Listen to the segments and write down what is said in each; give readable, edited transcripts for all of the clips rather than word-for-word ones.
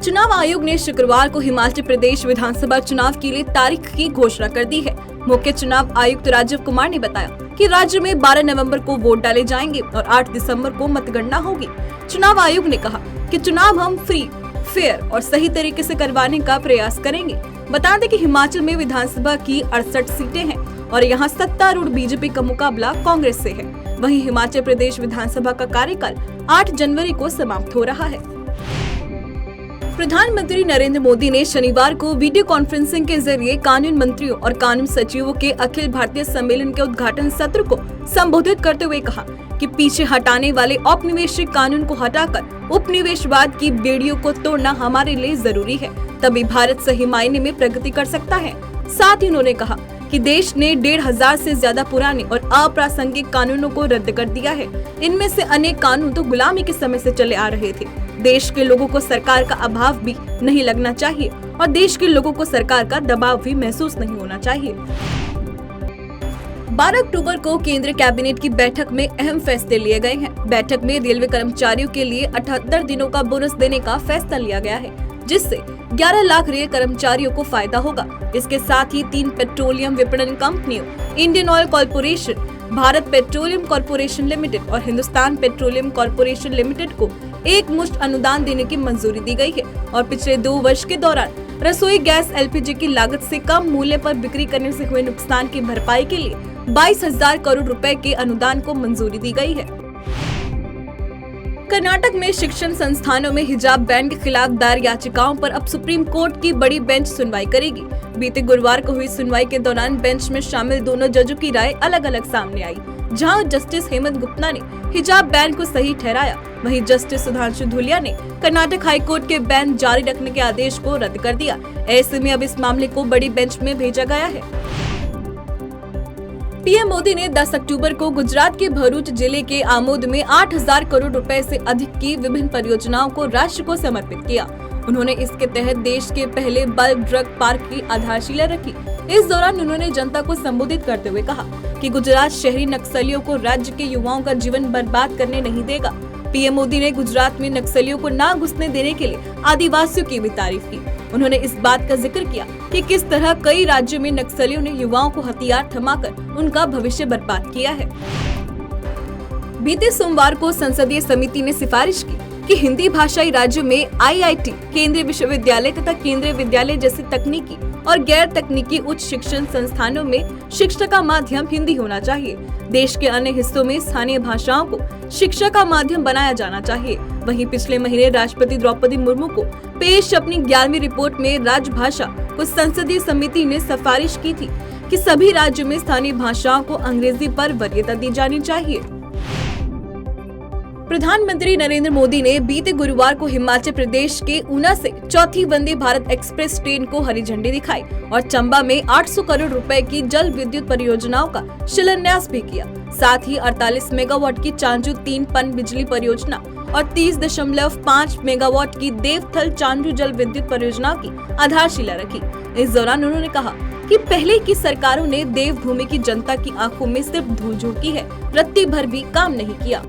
चुनाव आयोग ने शुक्रवार को हिमाचल प्रदेश विधानसभा चुनाव के लिए तारीख की घोषणा कर दी है। मुख्य चुनाव आयुक्त राजीव कुमार ने बताया कि राज्य में 12 नवंबर को वोट डाले जाएंगे और 8 दिसंबर को मतगणना होगी। चुनाव आयोग ने कहा कि चुनाव हम फ्री, फेयर और सही तरीके से करवाने का प्रयास करेंगे। बता दें कि हिमाचल में विधानसभा की 68 सीटें हैं और यहां सत्तारूढ़ बीजेपी का मुकाबला कांग्रेस से है। वहीं हिमाचल प्रदेश विधानसभा का कार्यकाल 8 जनवरी को समाप्त हो रहा है। प्रधानमंत्री नरेंद्र मोदी ने शनिवार को वीडियो कॉन्फ्रेंसिंग के जरिए कानून मंत्रियों और कानून सचिवों के अखिल भारतीय सम्मेलन के उद्घाटन सत्र को संबोधित करते हुए कहा कि पीछे हटाने वाले औपनिवेशिक कानून को हटाकर उपनिवेशवाद की बेड़ियों को तोड़ना हमारे लिए जरूरी है, तभी भारत सही मायने में प्रगति कर सकता है। साथ ही उन्होंने कहा कि देश ने 1500 से ज्यादा पुराने और अप्रासंगिक कानूनों को रद्द कर दिया है। इनमें से अनेक कानून तो गुलामी के समय से चले आ रहे थे। देश के लोगों को सरकार का अभाव भी नहीं लगना चाहिए और देश के लोगों को सरकार का दबाव भी महसूस नहीं होना चाहिए। 12 अक्टूबर को केंद्रीय कैबिनेट की बैठक में अहम फैसले लिए गए हैं। बैठक में रेलवे कर्मचारियों के लिए 78 दिनों का बोनस देने का फैसला लिया गया है, जिससे 11 लाख रेल कर्मचारियों को फायदा होगा। इसके साथ ही 3 पेट्रोलियम विपणन कंपनियों Indian oil corporation, Bharat petroleum corporation limited और हिंदुस्तान पेट्रोलियम कॉर्पोरेशन लिमिटेड को एक मुश्त अनुदान देने की मंजूरी दी गई है और पिछले 2 वर्ष के दौरान रसोई गैस LPG की लागत से कम मूल्य पर बिक्री करने से हुए नुकसान की भरपाई के लिए 22,000 करोड़ रुपए के अनुदान को मंजूरी दी गई है। कर्नाटक में शिक्षण संस्थानों में हिजाब बैन के खिलाफ दायर याचिकाओं पर अब सुप्रीम कोर्ट की बड़ी बेंच सुनवाई करेगी। बीते गुरुवार को हुई सुनवाई के दौरान बेंच में शामिल दोनों जजों की राय अलग अलग सामने आई। जहां जस्टिस हेमंत गुप्ता ने हिजाब बैन को सही ठहराया, वहीं जस्टिस सुधांशु धूलिया ने कर्नाटक हाईकोर्ट के बैन जारी रखने के आदेश को रद्द कर दिया। ऐसे में अब इस मामले को बड़ी बेंच में भेजा गया है। पीएम मोदी ने 10 अक्टूबर को गुजरात के भरूच जिले के आमोद में 8,000 करोड़ रुपए से अधिक की विभिन्न परियोजनाओं को राष्ट्र को समर्पित किया। उन्होंने इसके तहत देश के पहले बल्क ड्रग पार्क की आधारशिला रखी। इस दौरान उन्होंने जनता को संबोधित करते हुए कहा कि गुजरात शहरी नक्सलियों को राज्य के युवाओं का जीवन बर्बाद करने नहीं देगा। पीएम मोदी ने गुजरात में नक्सलियों को ना घुसने देने के लिए आदिवासियों की भी तारीफ की। उन्होंने इस बात का जिक्र किया कि किस तरह कई राज्यों में नक्सलियों ने युवाओं को हथियार थमाकर उनका भविष्य बर्बाद किया है। बीते सोमवार को संसदीय समिति ने सिफारिश की कि हिंदी भाषाई राज्यों में IIT, केंद्रीय विश्वविद्यालय तथा केंद्रीय विद्यालय जैसे तकनीकी और गैर तकनीकी उच्च शिक्षण संस्थानों में शिक्षा का माध्यम हिंदी होना चाहिए। देश के अन्य हिस्सों में स्थानीय भाषाओं को शिक्षा का माध्यम बनाया जाना चाहिए। वहीं पिछले महीने राष्ट्रपति द्रौपदी मुर्मू को पेश अपनी 11वीं रिपोर्ट में राजभाषा को संसदीय समिति ने सिफारिश की थी कि सभी राज्यों में स्थानीय भाषाओं को अंग्रेजी पर वरीयता दी जानी चाहिए। प्रधानमंत्री नरेंद्र मोदी ने बीते गुरुवार को हिमाचल प्रदेश के ऊना से चौथी वंदे भारत एक्सप्रेस ट्रेन को हरी झंडी दिखाई और चंबा में 800 करोड़ रुपए की जल विद्युत परियोजनाओं का शिलान्यास भी किया। साथ ही 48 मेगावाट की चांजू 3 पन बिजली परियोजना और 30.5 मेगावाट की देवथल चांजू जल विद्युत परियोजना की आधारशिला रखी। इस दौरान उन्होंने कहा कि पहले की सरकारों ने देवभूमि की जनता की आंखों में सिर्फ धूल झोंकी है, रत्ती भर भी काम नहीं किया।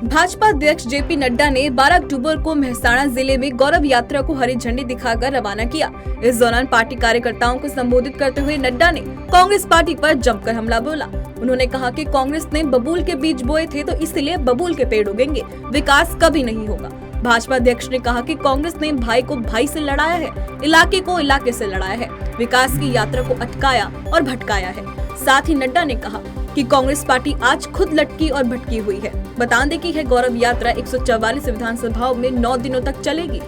भाजपा अध्यक्ष JP नड्डा ने 12 अक्टूबर को मेहसाणा जिले में गौरव यात्रा को हरी झंडी दिखाकर रवाना किया। इस दौरान पार्टी कार्यकर्ताओं को संबोधित करते हुए नड्डा ने कांग्रेस पार्टी पर जमकर हमला बोला। उन्होंने कहा कि कांग्रेस ने बबूल के बीज बोए थे तो इसलिए बबूल के पेड़ उगेंगे, विकास कभी नहीं होगा। भाजपा अध्यक्ष ने कहा कि कांग्रेस ने भाई को भाई से लड़ाया है, इलाके को इलाके से लड़ाया है, विकास की यात्रा को अटकाया और भटकाया है। साथ ही नड्डा ने कहा कि कांग्रेस पार्टी आज खुद लटकी और भटकी हुई है। बता दें कि यह गौरव यात्रा 144 विधानसभाओं में 9 दिनों तक चलेगी।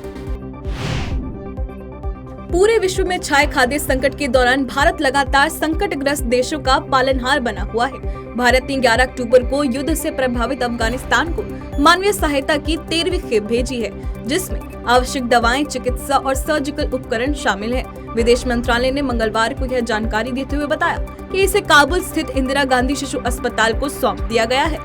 पूरे विश्व में छाए खाद्य संकट के दौरान भारत लगातार संकटग्रस्त देशों का पालनहार बना हुआ है। भारत ने 11 अक्टूबर को युद्ध से प्रभावित अफगानिस्तान को मानवीय सहायता की 13वीं खेप भेजी है, जिसमें आवश्यक दवाएं, चिकित्सा और सर्जिकल उपकरण शामिल हैं। विदेश मंत्रालय ने मंगलवार को यह जानकारी देते हुए बताया कि इसे काबुल स्थित इंदिरा गांधी शिशु अस्पताल को सौंप दिया गया है।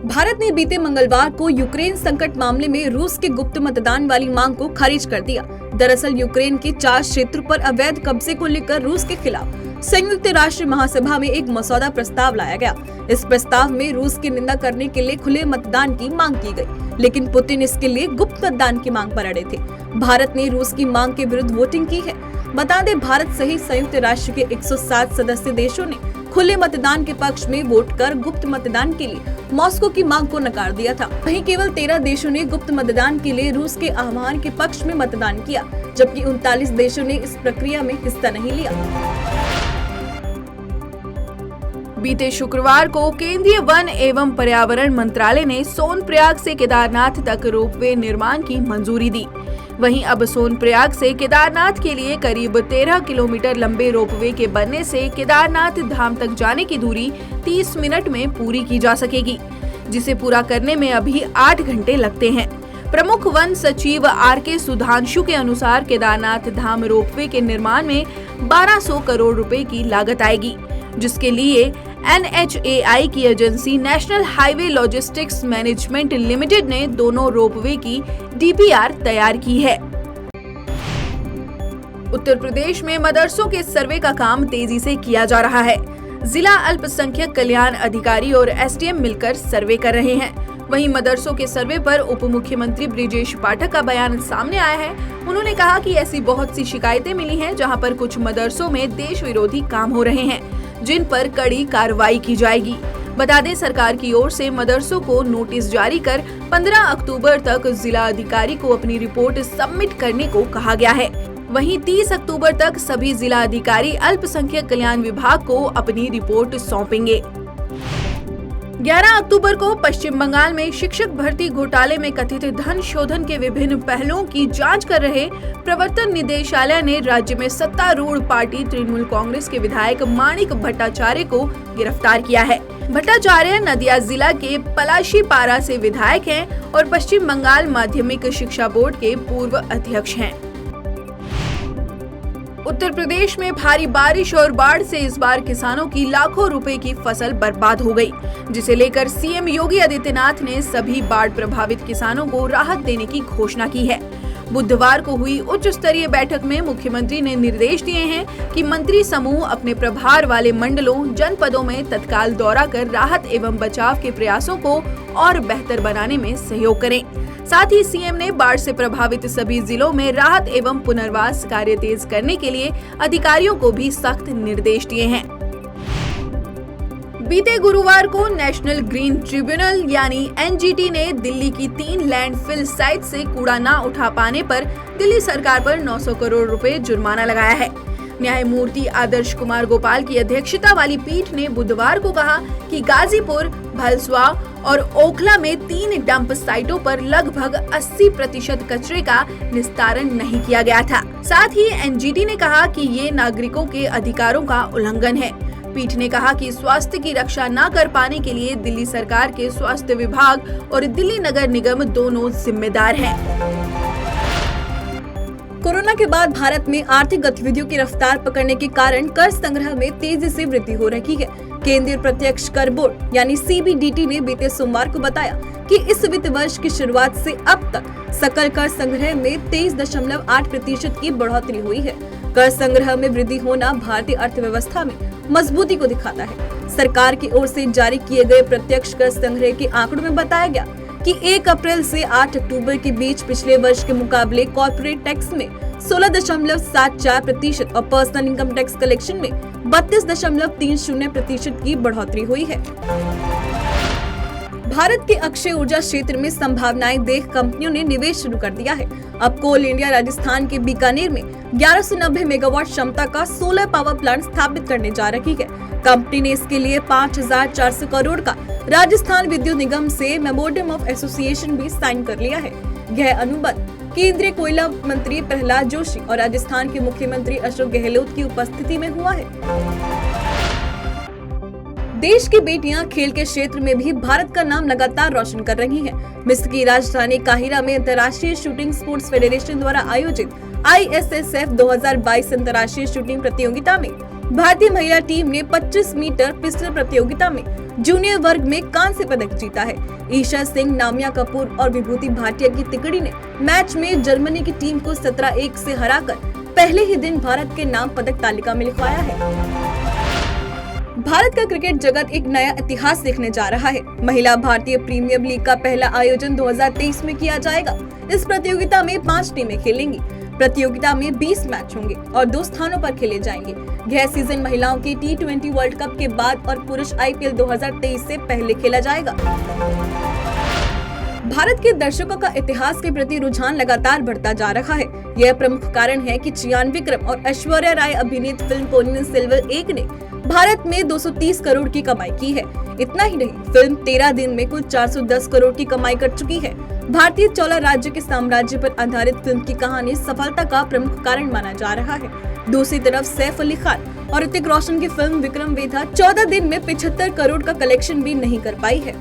भारत ने बीते मंगलवार को यूक्रेन संकट मामले में रूस के गुप्त मतदान वाली मांग को खारिज कर दिया। दरअसल यूक्रेन के 4 क्षेत्रों पर अवैध कब्जे को लेकर रूस के खिलाफ संयुक्त राष्ट्र महासभा में एक मसौदा प्रस्ताव लाया गया। इस प्रस्ताव में रूस की निंदा करने के लिए खुले मतदान की मांग की गई, लेकिन पुतिन इसके लिए गुप्त मतदान की मांग पर अड़े थे। भारत ने रूस की मांग के विरुद्ध वोटिंग की है। बता दें, भारत सहित संयुक्त राष्ट्र के 107 सदस्य देशों ने खुले मतदान के पक्ष में वोट कर गुप्त मतदान के लिए मॉस्को की मांग को नकार दिया था। वहीं केवल 13 देशों ने गुप्त मतदान के लिए रूस के आह्वान के पक्ष में मतदान किया, जबकि 39 देशों ने इस प्रक्रिया में हिस्सा नहीं लिया। बीते शुक्रवार को केंद्रीय वन एवं पर्यावरण मंत्रालय ने सोनप्रयाग से केदारनाथ तक रोपवे निर्माण की मंजूरी दी। वहीं अब सोनप्रयाग से केदारनाथ के लिए करीब 13 किलोमीटर लंबे रोपवे के बनने से केदारनाथ धाम तक जाने की दूरी 30 मिनट में पूरी की जा सकेगी, जिसे पूरा करने में अभी 8 घंटे लगते हैं। प्रमुख वन सचिव RK सुधांशु के अनुसार केदारनाथ धाम रोपवे के निर्माण में 1200 करोड़ रुपए की लागत आएगी, जिसके लिए NHAI की agency national highway logistics management limited ने दोनों रोपवे की DPR तैयार की है। उत्तर प्रदेश में मदरसों के सर्वे का काम तेजी से किया जा रहा है। जिला अल्पसंख्यक कल्याण अधिकारी और SDM मिलकर सर्वे कर रहे हैं। वहीं मदरसों के सर्वे पर उप मुख्यमंत्री ब्रिजेश पाठक का बयान सामने आया है। उन्होंने कहा कि ऐसी बहुत सी शिकायतें मिली हैं जहां पर कुछ मदरसों में देश विरोधी काम हो रहे हैं, जिन पर कड़ी कार्रवाई की जाएगी। बता दें, सरकार की ओर से मदरसों को नोटिस जारी कर 15 अक्टूबर तक जिला अधिकारी को अपनी रिपोर्ट सबमिट करने को कहा गया है। वहीं 30 अक्टूबर तक सभी जिला अधिकारी अल्पसंख्यक कल्याण विभाग को अपनी रिपोर्ट सौंपेंगे। 11 अक्टूबर को पश्चिम बंगाल में शिक्षक भर्ती घोटाले में कथित धन शोधन के विभिन्न पहलुओं की जांच कर रहे प्रवर्तन निदेशालय ने राज्य में सत्तारूढ़ पार्टी तृणमूल कांग्रेस के विधायक माणिक भट्टाचार्य को गिरफ्तार किया है। भट्टाचार्य नदिया जिला के पलाशीपारा से विधायक हैं और पश्चिम बंगाल माध्यमिक शिक्षा बोर्ड के पूर्व अध्यक्ष हैं। उत्तर प्रदेश में भारी बारिश और बाढ़ से इस बार किसानों की लाखों रुपए की फसल बर्बाद हो गई, जिसे लेकर CM योगी आदित्यनाथ ने सभी बाढ़ प्रभावित किसानों को राहत देने की घोषणा की है। बुधवार को हुई उच्च स्तरीय बैठक में मुख्यमंत्री ने निर्देश दिए हैं कि मंत्री समूह अपने प्रभार वाले मंडलों, जनपदों में तत्काल दौरा कर राहत एवं बचाव के प्रयासों को और बेहतर बनाने में सहयोग करें। साथ ही CM ने बाढ़ से प्रभावित सभी जिलों में राहत एवं पुनर्वास कार्य तेज करने के लिए अधिकारियों को भी सख्त निर्देश दिए हैं। बीते गुरुवार को नेशनल ग्रीन ट्रिब्यूनल यानी NGT ने दिल्ली की 3 लैंडफिल साइट से कूड़ा न उठा पाने पर दिल्ली सरकार पर 900 करोड़ रुपए जुर्माना लगाया है। न्यायमूर्ति आदर्श कुमार गोपाल की अध्यक्षता वाली पीठ ने बुधवार को कहा कि गाजीपुर, भलसवा और ओखला में 3 डंप साइटों पर लगभग 80% कचरे का निस्तारण नहीं किया गया था। साथ ही NGT ने कहा कि ये नागरिकों के अधिकारों का उल्लंघन है। पीठ ने कहा कि स्वास्थ्य की रक्षा न कर पाने के लिए दिल्ली सरकार के स्वास्थ्य विभाग और दिल्ली नगर निगम दोनों जिम्मेदार हैं। कोरोना के बाद भारत में आर्थिक गतिविधियों की रफ्तार पकड़ने के कारण कर संग्रह में तेजी से वृद्धि हो रही है। केंद्रीय प्रत्यक्ष कर बोर्ड यानी CBDT ने बीते सोमवार को बताया कि इस वित्त वर्ष की शुरुआत से अब तक सकल कर संग्रह में 23.8% की बढ़ोतरी हुई है। कर संग्रह में वृद्धि होना भारतीय अर्थव्यवस्था में मजबूती को दिखाता है। सरकार की ओर से जारी किए गए प्रत्यक्ष कर संग्रह के आंकड़ों में बताया गया कि 1 अप्रैल से 8 अक्टूबर के बीच पिछले वर्ष के मुकाबले कॉर्पोरेट टैक्स में 16.74% और पर्सनल इनकम टैक्स कलेक्शन में 32.30% की बढ़ोतरी हुई है। भारत के अक्षय ऊर्जा क्षेत्र में संभावनाएं देख कंपनियों ने निवेश शुरू कर दिया है। अब कोल इंडिया राजस्थान के बीकानेर में 1190 मेगावाट क्षमता का सोलर पावर प्लांट स्थापित करने जा रही है। कंपनी ने इसके लिए 5400 करोड़ का राजस्थान विद्युत निगम से मेमोरेंडम ऑफ एसोसिएशन भी साइन कर लिया है। यह अनुबंध केंद्रीय कोयला मंत्री प्रहलाद जोशी और राजस्थान के मुख्यमंत्री अशोक गहलोत की उपस्थिति में हुआ है। देश की बेटियां खेल के क्षेत्र में भी भारत का नाम लगातार रोशन कर रही हैं। मिस्र की राजधानी काहिरा में अंतर्राष्ट्रीय शूटिंग स्पोर्ट्स फेडरेशन द्वारा आयोजित ISSF 2022 अंतर्राष्ट्रीय शूटिंग प्रतियोगिता में भारतीय महिला टीम ने 25 मीटर पिस्टल प्रतियोगिता में जूनियर वर्ग में कांस्य पदक जीता है। ईशा सिंह, नामिया कपूर और विभूति भाटिया की तिकड़ी ने मैच में जर्मनी की टीम को 17-1 से हराकर पहले ही दिन भारत के नाम पदक तालिका में लिखवाया है। भारत का क्रिकेट जगत एक नया इतिहास लिखने जा रहा है। महिला भारतीय प्रीमियर लीग का पहला आयोजन 2023 में किया जाएगा। इस प्रतियोगिता में 5 टीमें खेलेंगी। प्रतियोगिता में 20 मैच होंगे और 2 स्थानों पर खेले जाएंगे। यह सीजन महिलाओं के T20 वर्ल्ड कप के बाद और पुरुष IPL 2023 से पहले खेला जाएगा। भारत के दर्शकों का इतिहास के प्रति रुझान लगातार बढ़ता जा रहा है। यह प्रमुख कारण है कि चियान विक्रम और ऐश्वर्या राय अभिनीत फिल्म पोन्नियिन सेल्वन 1 ने भारत में 230 करोड़ की कमाई की है। इतना ही नहीं, फिल्म 13 दिन में कुल 410 करोड़ की कमाई कर चुकी है। भारतीय चोला राज्य के साम्राज्य पर आधारित फिल्म की कहानी सफलता का प्रमुख कारण माना जा रहा है। दूसरी तरफ सैफ अली खान और ऋतिक रोशन की फिल्म विक्रम वेधा 14 दिन में 75 करोड़ का कलेक्शन भी नहीं कर पाई है।